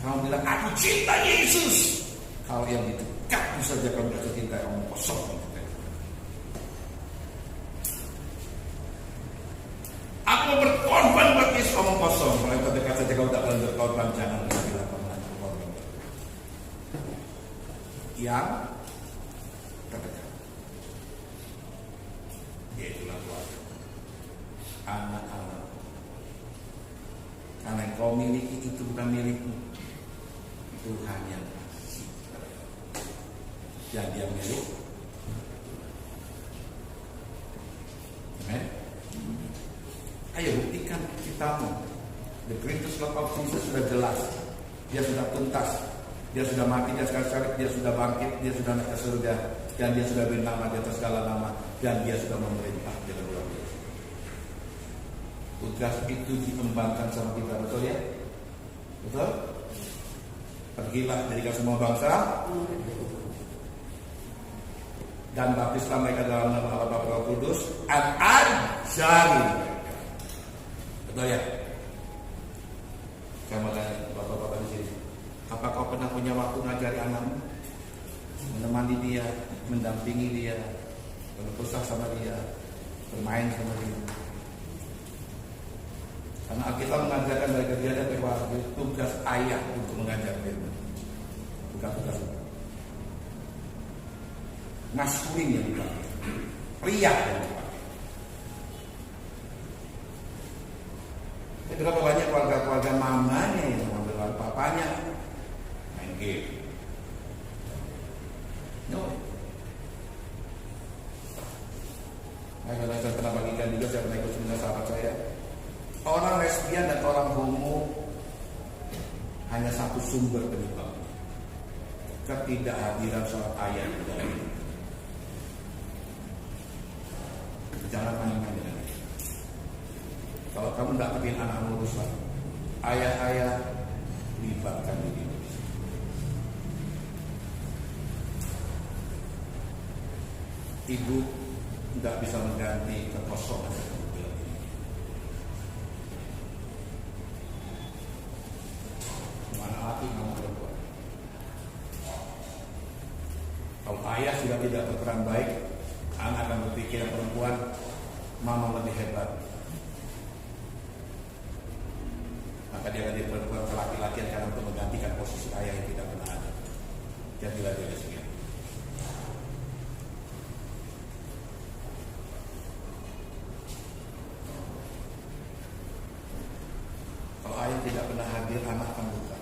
Kamu bilang, aku cinta Yesus. Kalau yang itu kamu saja kamu tidak cintai, kamu kosong. Aku berkorban buat Yesus, kamu kosong. Kalau yang terdekat saja kamu tak berkorban, jangan bilang kamu nanti berkorban. Yang terdekat, yaitulah keluarga, anak-anak. Karena yang kau miliki itu bukan milikmu, Tuhan yang kasih. Yang dia milik. Amen. Ayo buktikan cintamu. The greatest love of Jesus sudah jelas. Dia sudah tuntas. Dia sudah mati, dia sudah salib, dia sudah bangkit, dia sudah naik ke surga, dan dia sudah beri nama di atas segala nama, dan dia sudah memerintah dengan luar biasa. Tugas itu dikembangkan sama kita, betul ya? Betul? Pergilah dari semua bangsa dan baptislah mereka dalam nama Allah Bapa Roh Kudus, ajari mereka. Betul ya? Saya mau tanya bapak-bapak di sini, apa kau pernah punya waktu ngajari anakmu, menemani dia, mendampingi dia, berpusat sama dia, bermain sama dia? Karena Alkitab mengajarkan dari Kejadian bahwa tugas ayah untuk mengajar firman, bukan tugas maskulin yang dipakai, pria yang dipakai. Berapa banyak keluarga-keluarga mamanya yang mengambil papanya main game. No. Nah, saya pernah bagikan juga, saya pernah ikut seminar sahabat saya. Orang lesbian dan orang homo hanya satu sumber penyebabnya, ketidakhadiran seorang ayah di dalam hidup. Jangan main-main dengan itu. Kalau kamu tidak kepingin anak lurus lagi, ayah-ayah libatkan diri. Ibu tidak bisa mengganti kekosongan seperti ini. Mana laki kamu perempuan? Kalau ayah sudah tidak berperan baik, anak akan berpikir yang perempuan, mama lebih hebat. Maka dia akan jadi perempuan ke laki-laki karena untuk menggantikan posisi ayah yang tidak pernah ada. Jadilah dia sendiri. Kalau ayah tidak pernah hadir, anak akan buka.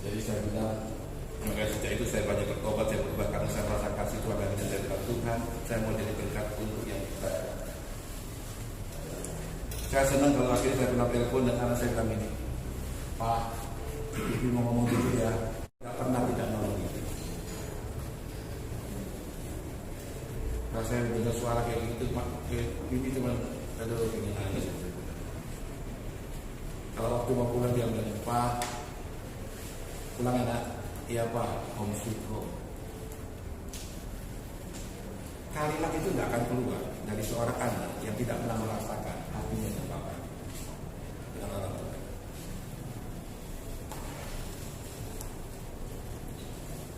Jadi saya bilang, maka sejak itu saya banyak bertobat, saya berubah karena saya merasa kasih Tuhan dan saya bilang, Tuhan, saya mau jadi berkat untuk yang kita. Saya senang kalau akhirnya saya pernah telepon dan anak saya bilang ini, Pak, Ibu mau ngomong gitu ya, nggak pernah tidak nolong itu. Kalau saya dengar suara kayak gitu, ini cuma aduh pengen nangis. Kalau waktu mau pulang dia bilang, Pak, pulang anak, iya Pak, home sweet home. Kalimat itu nggak akan keluar dari seorang anak yang tidak pernah merasakan hatinya dengan Bapak, dengan orang tua.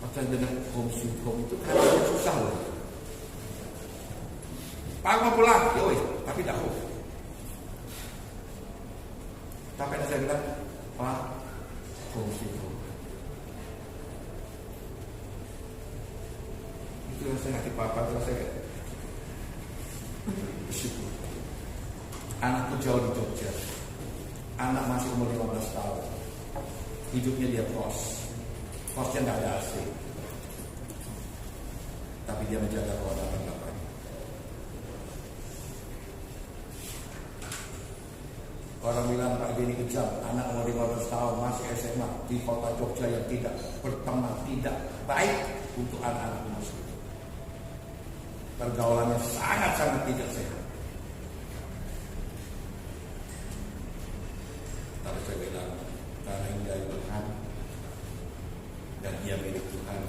Maka dengan home sweet home itu kalimatnya susah loh. Pak mau pulang, ya wes, tapi tidak home. Tapi saya bilang, Pak, home sweet home. Itu saya hati papa, terus saya bersyukur. Anakku jauh di Jogja. Anak masih umur 15 tahun. Hidupnya dia kos. Kosnya nggak ada AC. Tapi dia menjaga kehormatan bapaknya. Orang bilang Pak Denny kejam, anak umur 15 tahun masih SMA di kota Jogja yang tidak berteman, tidak baik untuk anak-anak muslim. Pergaulannya sangat-sangat tidak sehat. Tapi saya bilang, karena ini dari Tuhan dan dia milik Tuhan,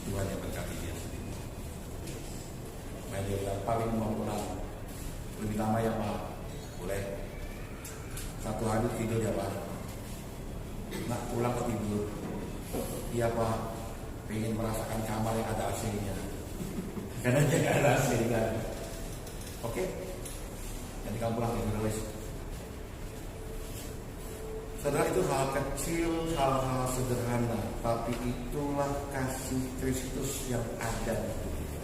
Tuhan yang berkati dia sendiri. Dia bilang, paling mau pulang lebih lama ya Pak, boleh. Satu hari tidur ya Pak. Nak pulang ke tidur. Iya Pak, pengen merasakan kamar yang ada AC-nya. Karena dia nggak ada AC kan. Oke? Jadi kamu pulang ke tidur. Saudara, itu hal kecil, hal-hal sederhana, tapi itulah kasih Kristus yang ada untuk kita.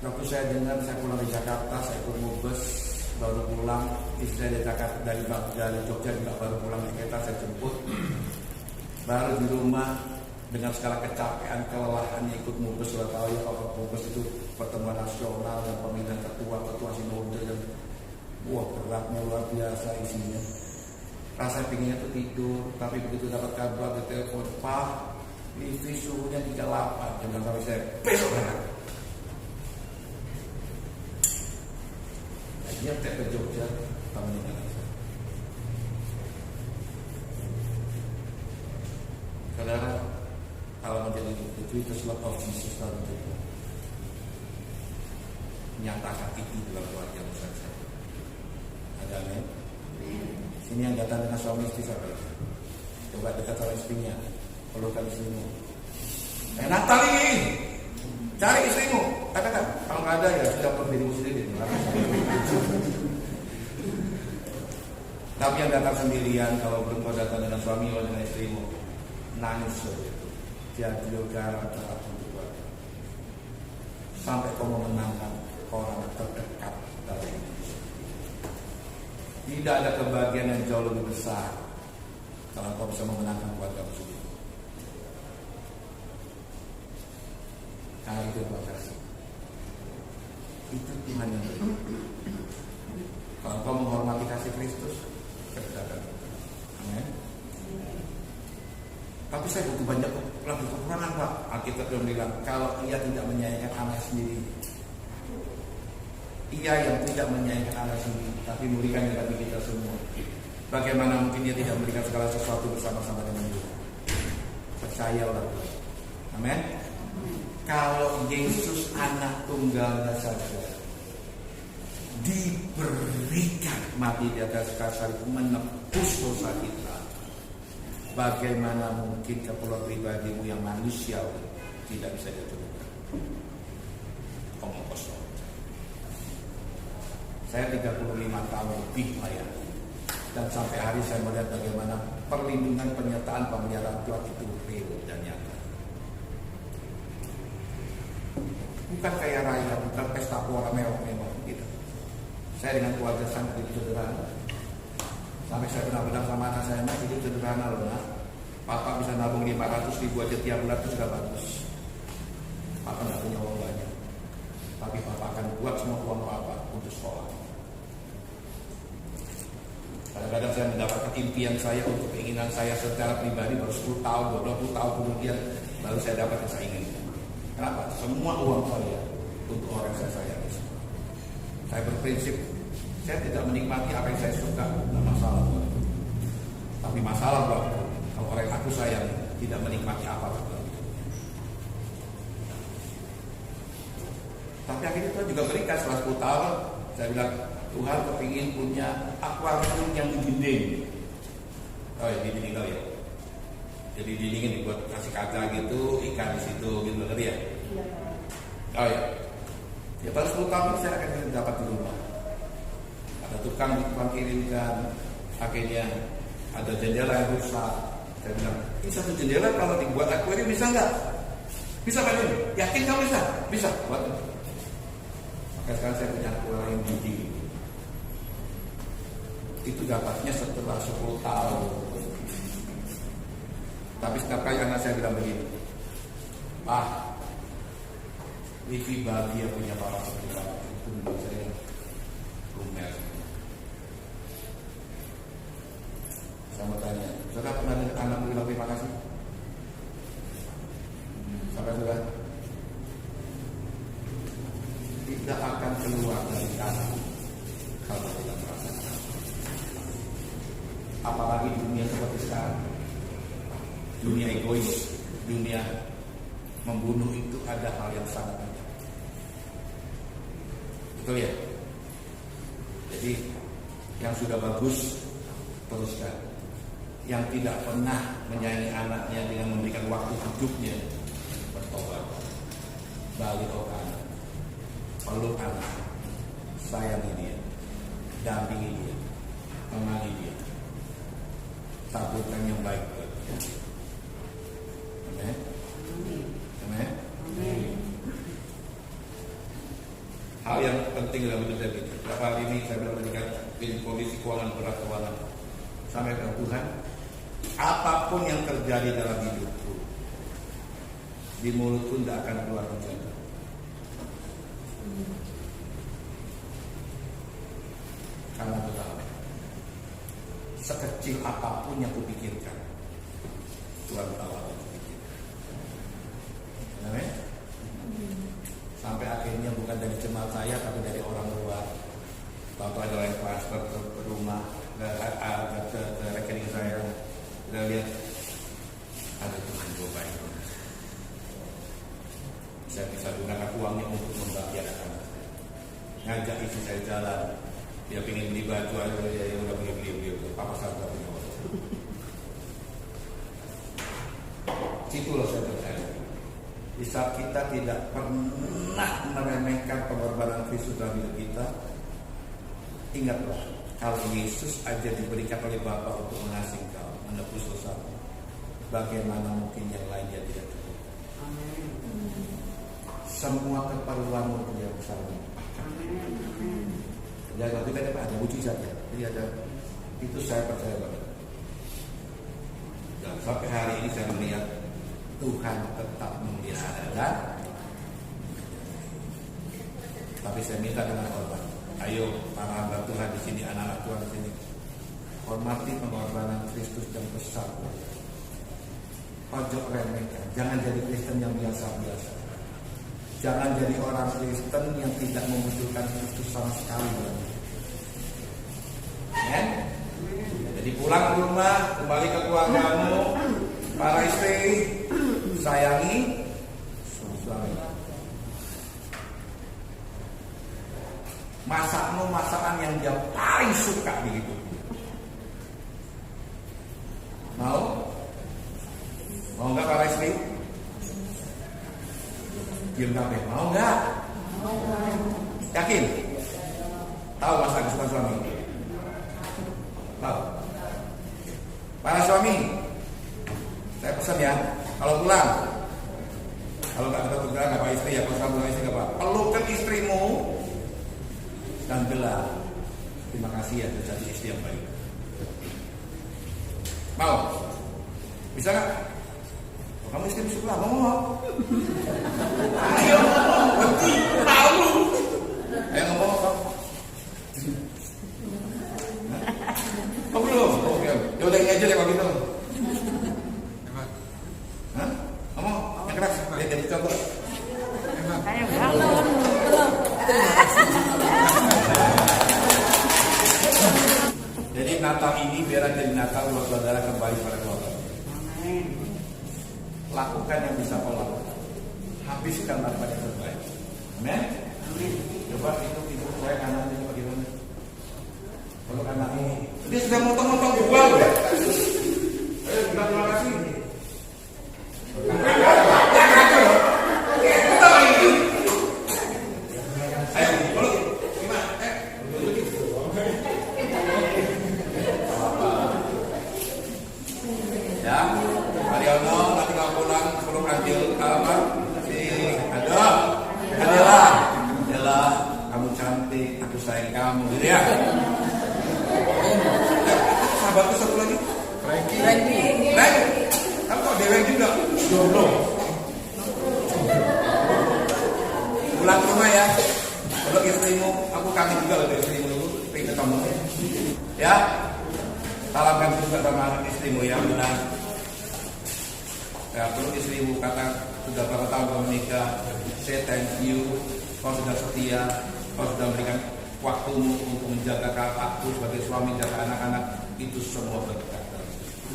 Waktu saya dengar, saya pulang di Jakarta, saya ikut bus, baru pulang, istri saya dari Jakarta, dari Jogja juga baru pulang di kereta, saya jemput. Baru di rumah dengan segala kecapean, kelelahannya ikut mubes, sudah tahu ya kalau mubes itu pertemuan nasional dan pemilihan ketua sinode dan wah beratnya luar biasa isinya. Rasa pinginnya tuh tidur, tapi begitu dapat kabar di telepon, Pak, istri suhunya 38, dia bilang sama saya, besok berangkat. Dia ke Jogja, kami meninggalkan saya. Saudara, kalau menjadi the greatest love of Jesus dalam hidup, menyatakan itu dalam keluarga besar saya. Ada amin? Sini yang datang dengan suami istri saya. Coba dekat sama istrinya, pelukan istrimu. Natali, cari istrimu. Katakan, kalau nggak ada ya sudah perlu dirimu sendiri. Tapi yang datang sendirian, kalau belum kau datang dengan suami atau dengan istrimu, nangis saja itu. Jadi garam saat untuk keluarga. Sampai kau memenangkan orang terdekat dalam hidup. Tidak ada kebahagiaan yang jauh lebih besar kalau kau bisa memenangkan keluarga sendiri. Karena itu Tuhan kasih. Itu Tuhan yang beri. Kalau kau menghormati kasih Kristus, kerjakan. Amin. Tapi saya butuh banyak lagi kekurangan Pak. Alkitab yang bilang kalau ia tidak menyayangkan anak sendiri, ia yang tidak menyayangkan anak sendiri, tapi memberikan kepada kita semua, bagaimana mungkin dia tidak memberikan segala sesuatu bersama-sama dengan dia? Percayalah Tuhan. Amin. Kalau Yesus anak tunggalnya saja diberikan mati di atas kayu salib menebus dosa kita, bagaimana mungkin keperluan pribadimu yang manusiawi tidak bisa dicukupkan? Omong kosong. Saya 35 tahun lebih melayani, dan sampai hari saya melihat bagaimana perlindungan, penyertaan, pemeliharaan Tuhan itu real dan nyata. Bukan kaya raya, bukan pesta pora mewah-mewah gitu. Saya dengan keluarga sangat hidup sederhana. Sampai saya pernah bilang sama anak saya, nak hidup sederhana loh nak. Papa bisa nabung 500 ribu aja tiap bulan itu sudah bagus. Papa nggak punya uang banyak, tapi Papa akan buat semua uang Papa untuk sekolah. impian saya, untuk keinginan saya secara pribadi baru 10 tahun, 20 tahun kemudian baru saya dapat yang saya inginkan. Kenapa? Semua uang saya untuk orang yang saya sayangi. Saya berprinsip, saya tidak menikmati apa yang saya suka, tidak masalah. Tapi masalah kalau orang yang aku sayang tidak menikmati apa-apa. Tapi akhirnya Tuhan juga berikan setelah 10 tahun. Saya bilang, Tuhan kepingin punya akuarium yang di dinding. Oh ya, di dinding kali ya. Jadi dindingin dibuat kasih kaca gitu, ikan di situ gitu tadi ya. Oh ya. Ya baru 10 tahun saya akan dapat di rumah. Ada tukang kirimkan, akhirnya ada jendela yang rusak. Saya bilang, ini satu jendela kalau dibuat akuarium bisa nggak? Bisa Pak Jun? Yakin kamu bisa? Bisa. Buat. Maka sekarang saya punya akuarium dinding. Itu dapatnya setelah 10 tahun. Tapi setiap kali anak saya bilang begini, Pak, Livi bahagia punya bapak seperti bapak. Itu menurut saya lumer. Saya mau tanya, saudara pernah dengar anak bilang terima kasih? Sampai sudah tidak akan keluar dari anak kalau tidak merasakan. Apalagi dunia seperti sekarang, dunia egois, dunia membunuh itu ada hal yang sangat banyak. Betul ya? Jadi yang sudah bagus teruskan. Yang tidak pernah menyayangi anaknya dengan memberikan waktu hidupnya, bertobat, balik ke anak, peluk anak, sayangi dia, dampingi dia, temani dia, sabutkan yang baik buat dia. Amin. Amin. Hal yang penting dalam hidup saya ini, beberapa hari ini saya berikan kondisi keuangan berat keuangan sampai ke Tuhan. Apapun yang terjadi dalam hidupku, di mulutku tidak akan keluar rencana. Karena aku tahu, sekecil apapun yang kupikirkan, Tuhan tahu apa yang kupikirkan. Amin. Sampai akhirnya bukan dari jemaat saya, tapi dari orang luar. Bapak ada yang transfer ke rumah, ke rekening saya. Kita lihat ada Tuhan yang baik. Saya bisa gunakan uangnya untuk membahagiakan. Ngajak istri saya jalan, dia pengen beli baju aja, dia udah beli. Papa saya udah punya uang. Situ loh saya percaya. Di saat kita tidak pernah meremehkan pengorbanan Kristus dalam hidup kita, ingatlah, kalau Yesus aja diberikan oleh Bapa untuk mengasihi kau, menebus dosamu, bagaimana mungkin yang lainnya tidak cukup? Semua keperluanmu dia bisa menyempatkan. Ya, kalau kita ada mujizat ya. Jadi ada, itu saya percaya banget. Dan sampai hari ini saya melihat Tuhan tetap memelihara dan tapi saya minta dengan hormat. Ayo para hamba Tuhan di sini, anak-anak Tuhan di sini, hormati pengorbanan Kristus yang besar. Ojo remehkan. Jangan jadi Kristen yang biasa-biasa. Jangan jadi orang Kristen yang tidak memunculkan Kristus sama sekali. Ya? Jadi pulang ke rumah, kembali ke keluargamu, para istri, sayangi suami. Masakmu masakan yang dia paling suka di hidup. Mau? Mau nggak para istri? Diam kabeh. Mau nggak? Yakin? Tahu masak kesukaan suami? Tahu? Para suami, saya pesan ya, kalau pulang, kalau nggak ada tugas, nggak apa istri ya, kalau pulang istri nggak apa, pelukkan istrimu dan bilang terima kasih ya, jadi istri yang baik. Mau? Bisa nggak? Oh, kamu istri suka ngomong. Ayo ngomong, berhenti, malu. Ayo ngomong kamu. Oh belum? Oke. coba. Saya belum. Jadi Natal ini biar jadi Natal buat saudara kembali pada keluarga. Lakukan yang bisa kau lakukan. Habiskan apa yang terbaik. Amin. Coba itu ibu saya anaknya bagaimana? Kalau anak ini dia sudah motong-motong gua loh. Ayo bilang terima kasih. Ya, Mariono nanti kalau pulang sebelum Adil apa? Adela, kamu cantik, aku sayang kamu, gitu ya. Sahabatku satu lagi, Frankie. Kamu kok Dewen juga? Jomblo. Pulang ke rumah ya. Kalau istrimu, aku kangen juga loh istrimu dulu, pengen ketemu. Ya, salamkan juga sama anak istrimu ya, benar. Ya, perlu istrimu kata sudah berapa tahun kamu menikah, say thank you, kau sudah setia, kau sudah memberikan waktumu untuk menjaga aku sebagai suami, jaga anak-anak, itu semua berkat.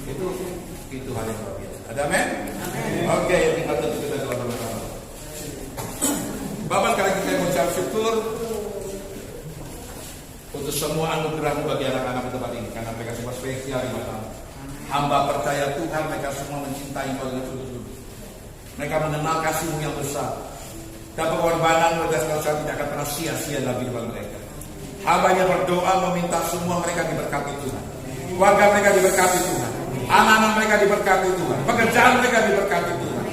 Itu hal yang luar biasa. Ada amin? Oke, tinggal tentu kita doa bersama. Bapak sekali lagi saya mengucap syukur untuk semua anugerah bagi anak-anak di tempat ini, karena mereka semua spesial di mata. Hamba percaya Tuhan mereka semua mencintai Kau dengan sungguh-sungguh. Mereka mengenal kasih-Mu yang besar. Dan pengorbanan berdasarkan tidak akan pernah sia-sia dalam kehidupan mereka. Hambanya berdoa meminta semua mereka diberkati Tuhan. Keluarga mereka diberkati Tuhan. Anak-anak mereka diberkati Tuhan. Pekerjaan mereka diberkati Tuhan.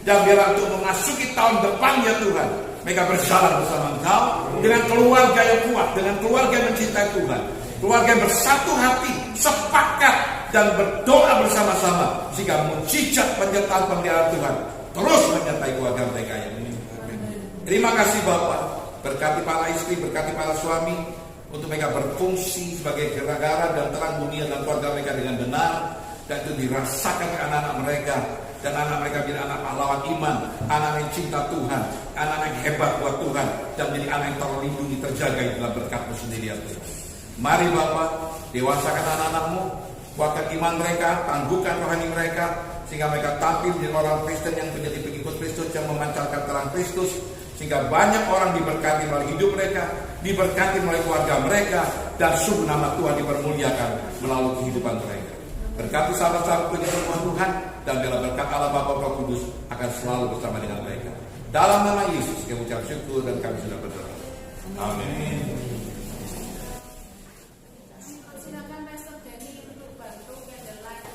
Dan biarlah untuk memasuki tahun depan ya Tuhan, mereka berjalan bersama Engkau dengan keluarga yang kuat, dengan keluarga yang mencintai Tuhan, keluarga yang bersatu hati, sepakat dan berdoa bersama-sama sehingga mujizat penyertaan pemeliharaan Tuhan terus menyertai keluarga mereka ini. Terima kasih Bapak, berkati para istri, berkati para suami untuk mereka berfungsi sebagai gara-gara dan terang dunia dan keluarga mereka dengan benar, dan itu dirasakan oleh anak-anak mereka. Dan anak mereka menjadi anak pahlawan iman, anak yang cinta Tuhan, anak yang hebat buat Tuhan, dan menjadi anak yang terlindungi, terjaga dalam berkat-Mu sendiri ya Tuhan. Mari Bapak, dewasakan anak-anak-Mu, kuatkan iman mereka, tangguhkan rohani mereka, sehingga mereka tampil menjadi orang Kristen yang menjadi pengikut Kristus, yang memancarkan terang Kristus, sehingga banyak orang diberkati melalui hidup mereka, diberkati melalui keluarga mereka, dan sungguh nama Tuhan dipermuliakan melalui kehidupan mereka. Berkati sahabat-sahabat punya semua Tuhan, dan dalam berkat Allah Bapa Roh Kudus akan selalu bersama dengan mereka. Dalam nama Yesus kami ucap syukur dan kami sudah berdoa. Amin. Silakan Pastor Denny untuk bantu candlelight.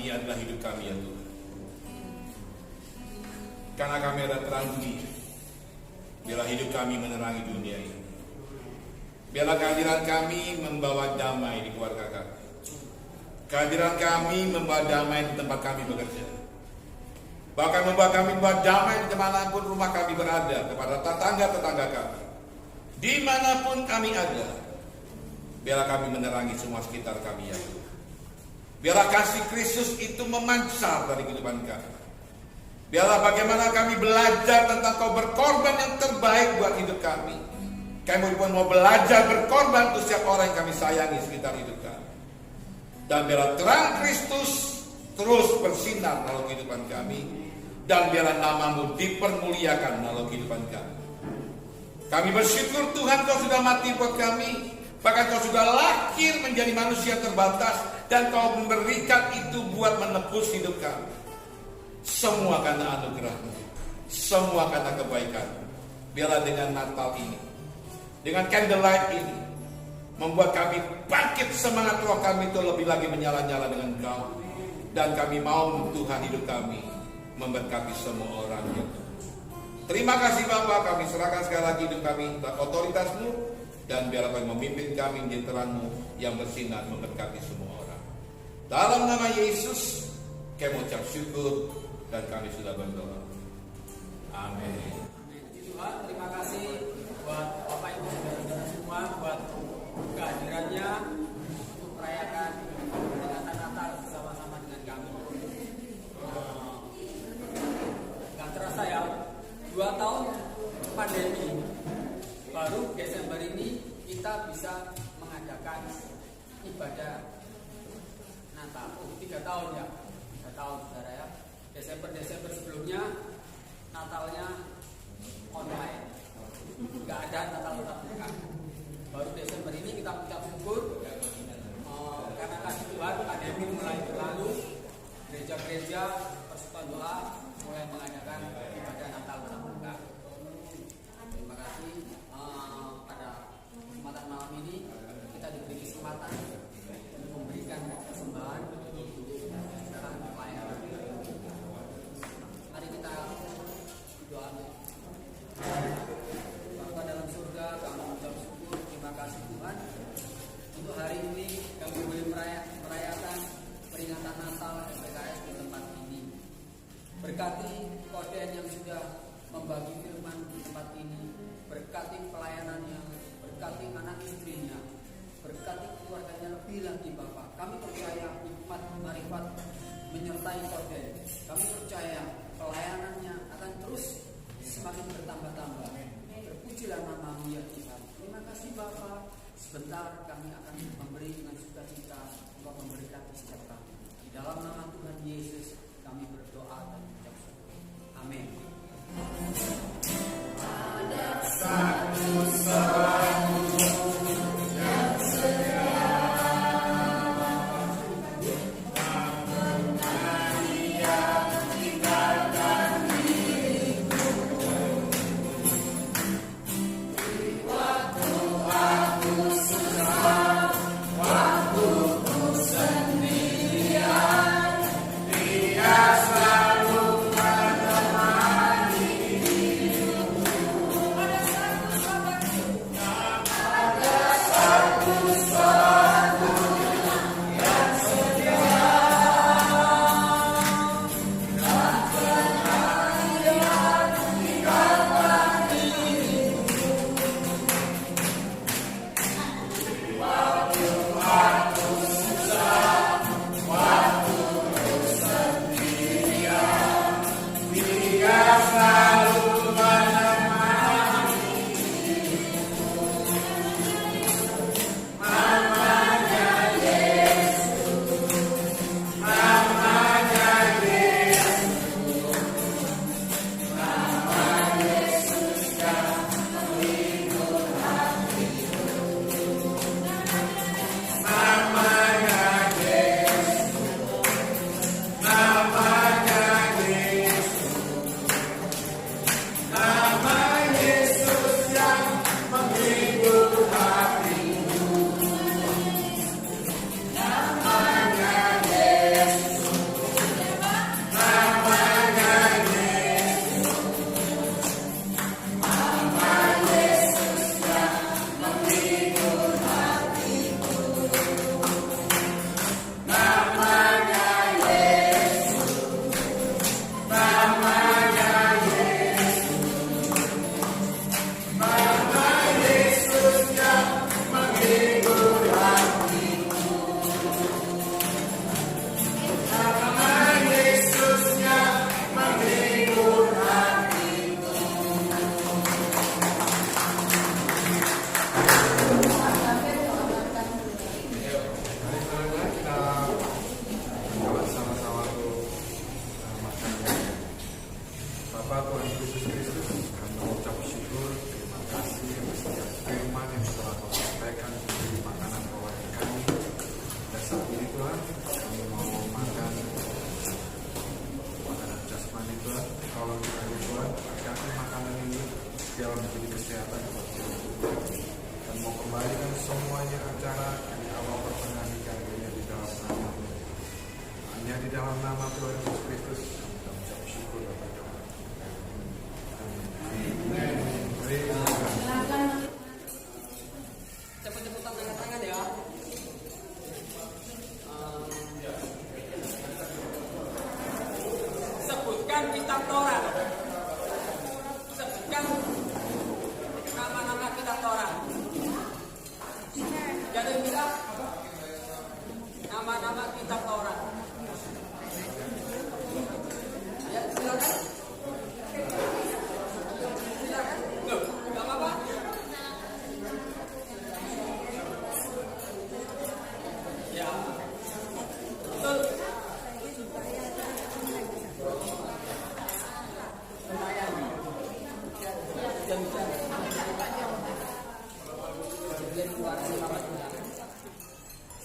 ini adalah hidup kami ya Tuhan. Karena kami ada terang dunia, biarlah hidup kami menerangi dunia ini. Biarlah kehadiran kami membawa damai di keluarga kami. Kehadiran kami membawa damai di tempat kami bekerja. Bahkan membawa kami membawa damai dimanapun rumah kami berada, kepada tetangga-tetangga kami. Dimanapun kami ada, biarlah kami menerangi semua sekitar kami ya Tuhan. Biarlah kasih Kristus itu memancar dari kehidupan kami. Biarlah bagaimana kami belajar tentang Kau berkorban yang terbaik buat hidup kami. Kami pun mau belajar berkorban untuk setiap orang yang kami sayangi sekitar hidup kami. Dan biarlah terang Kristus terus bersinar dalam kehidupan kami. Dan biarlah nama-Mu dipermuliakan dalam kehidupan kami. Kami bersyukur Tuhan Kau sudah mati buat kami. Bahkan Kau sudah lahir menjadi manusia terbatas. Dan Kau memberikan itu buat menebus hidup kami. Semua karena anugerah-Mu, semua karena kebaikan-Mu. Biarlah dengan Natal ini, dengan candlelight ini, membuat kami bangkit semangat roh kami itu lebih lagi menyala-nyala dengan Kau. Dan kami mau Tuhan hidup kami memberkati semua orang ya Tuhan. Terima kasih Bapa, kami serahkan sekali lagi hidup kami dan otoritas-Mu. Dan biarlah Kau memimpin kami di terang-Mu yang bersinar memberkati semua orang. Dalam nama Yesus, kami mengucap syukur dan kami sudah berdoa. Amin. Tuhan, terima kasih buat Bapak Ibu Saudara semua, buat kehadirannya untuk merayakan peringatan Natal bersama-sama dengan kami. Gak terasa ya, 2 tahun pandemi, baru Desember ini kita bisa mengadakan ibadah Natal. 3 tahun ya, 3 tahun saudara ya. Desember sebelumnya Natalnya online, nggak ada Natal tetap muka. Baru Desember ini kita mengucap syukur karena kasih Tuhan pandemi mulai berlalu, gereja-gereja persekutuan doa mulai mengadakan ibadah Natal tetap muka. Terima kasih pada kesempatan malam ini kita diberi kesempatan untuk memberikan persembahan dan pelayanan. Mari kita doa. Bapa dalam surga, kami mengucap syukur, terima kasih Tuhan untuk hari ini kami boleh merayakan peringatan Natal SPKS di tempat ini. Berkati Koden yang sudah membagi firman di tempat ini, berkati pelayanannya, berkati anak istrinya, berkati keluarganya lebih lagi Bapak. Kami percaya hikmat marifat menyertai Koden. Kami percaya pelayanannya akan terus semakin bertambah-tambah. Terpujilah nama-Mu ya Tuhan. Terima kasih Bapa. Sebentar kami akan memberi dengan sukacita Engkau memberkati setiap kami. Di dalam nama Tuhan Yesus kami berdoa dan mengucap syukur. Amin. Ada satu yang Dia selalu menemani Yesus Kristus, kami mengucap syukur, terima kasih atas setiap firman yang telah Kau sampaikan menjadi makanan rohani kami. Dan saat ini Tuhan, kami mau makan makanan jasmani Tuhan. Tolong kami Tuhan, berkati makanan ini biar menjadi kesehatan buat tubuh kami. Dan mau kembalikan semuanya acara di awal pertengahan kami hanya di dalam nama Tuhan. Hanya di dalam nama Tuhan Yesus Kristus, kami mengucap syukur kepada Tuhan. Silakan. Cepet-cepetan angkat tangan ya. Sebutkan kitab Taurat. Sebutkan nama-nama kitab Taurat. Jadi bisa nama-nama kitab Taurat. Ya, silakan. Silakan. Loh, enggak apa-apa. Ya. Betul.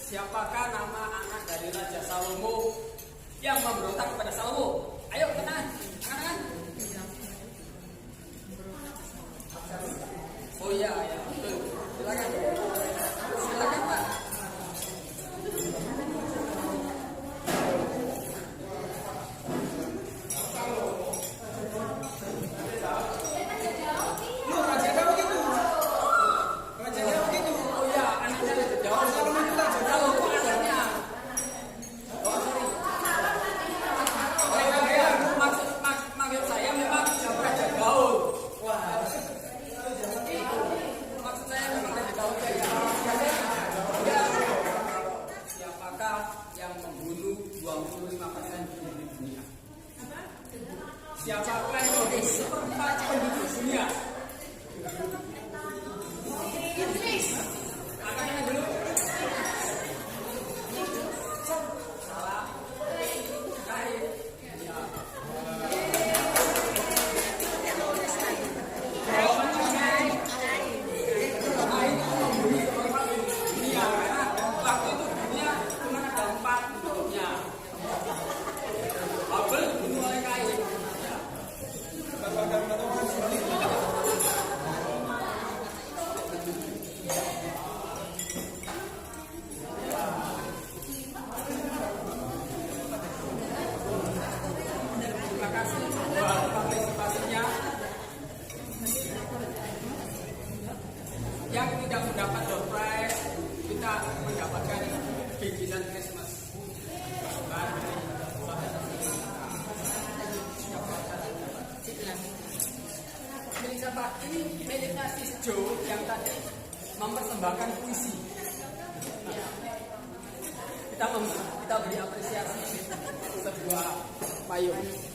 Siapakah nama anak dari Raja Salomo yang memberontak kepada Salomo? Ayo kenalan, angkat. Oh iya, ya betul. Silakan. Silakan Pak. Oh iya, anaknya Raja Daud. Salomo anaknya. Oh sorry. Maksud saya memang Raja Daud. Wah. Maksud saya memang Raja Daud ya. Siapakah yang membunuh 25% penduduk dunia? Siapakah yang membunuh seperempat penduduk dunia? Angkatnya dulu. Salah. Kain. Ya. Dunia, karena waktu itu dunia cuma ada 4 penduduknya. Babel dibunuh oleh Kain. Ya. Terima kasih buat partisipasinya. Yang tidak mendapat door prize, kita mendapatkan bingkisan Christmas. Milik siapa? Ini miliknya si Joe yang tadi mempersembahkan puisi. Kita beri apresiasi sebuah payung.